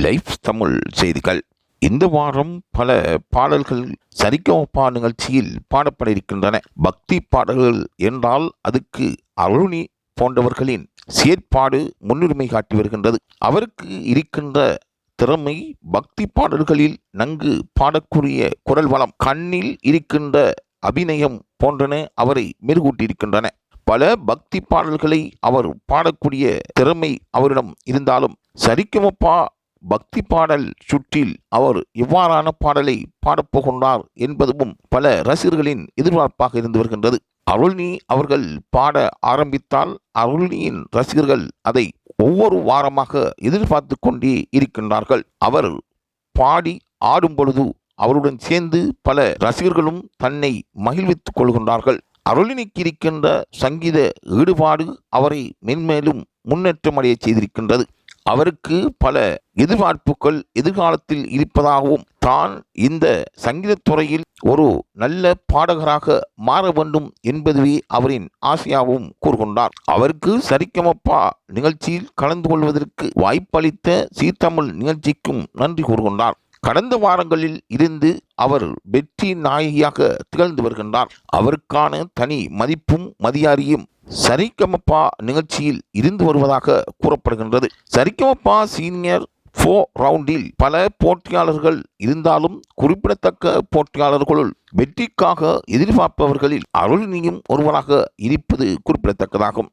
Life Tamil செய்திகள். இந்த வாரம் பல பாடல்கள் சரிகமபா நிகழ்ச்சியில் பாடப்பட இருக்கின்றன. பக்தி பாடல்கள் என்றால் அதுக்கு அருணி போன்றவர்களின் செயற்பாடு முன்னுரிமை காட்டி வருகின்றது. அவருக்கு இருக்கின்ற திறமை பக்தி பாடல்களில் நன்கு பாடக்கூடிய குரல் வளம், கண்ணில் இருக்கின்ற அபிநயம் போன்றன அவரை மெருகூட்டியிருக்கின்றன. பல பக்தி பாடல்களை அவர் பாடக்கூடிய திறமை அவரிடம் இருந்தாலும் சரிகமபா பக்தி பாடல் சுற்றில் அவர் எவ்வாறான பாடலை பாடப்போகின்றார் என்பதும் பல ரசிகர்களின் எதிர்பார்ப்பாக இருந்து வருகின்றது. அருள்னி அவர்கள் பாட ஆரம்பித்தால் அருள்னியின் ரசிகர்கள் அதை ஒவ்வொரு வாரமாக எதிர்பார்த்து கொண்டே இருக்கின்றார்கள். அவர் பாடி ஆடும் பொழுது அவருடன் சேர்ந்து பல ரசிகர்களும் தன்னை மகிழ்வித்துக் கொள்கின்றார்கள். அருளினிக்கு இருக்கின்ற சங்கீத ஈடுபாடு அவரை மென்மேலும் முன்னேற்றமடைய செய்திருக்கின்றது. அவருக்கு பல எதிர்பார்ப்புகள் எதிர்காலத்தில் இருப்பதாகவும் தான் இந்த சங்கீதத்துறையில் ஒரு நல்ல பாடகராக மாற வேண்டும் என்பதுவே அவரின் ஆசையாகவும் கூறுகின்றார். அவருக்கு சரிகமபா நிகழ்ச்சியில் கலந்து கொள்வதற்கு வாய்ப்பளித்த சீர்தமிழ் நிகழ்ச்சிக்கும் நன்றி கூறுகின்றார். கடந்த வாரங்களில் இருந்து அவர் வெற்றி நாயகியாக திகழ்ந்து வருகின்றார். அவருக்கான தனி மதிப்பும் மரியாதையும் சரிகமபா நிகழ்ச்சியில் இருந்து வருவதாக கூறப்படுகின்றது. சரிகமபா சீனியர் 4 ரவுண்டில் பல போட்டியாளர்கள் இருந்தாலும் குறிப்பிடத்தக்க போட்டியாளர்களுள் வெற்றிக்காக எதிர்பார்ப்பவர்களில் அருள்னியும் ஒருவராக இருப்பது குறிப்பிடத்தக்கதாகும்.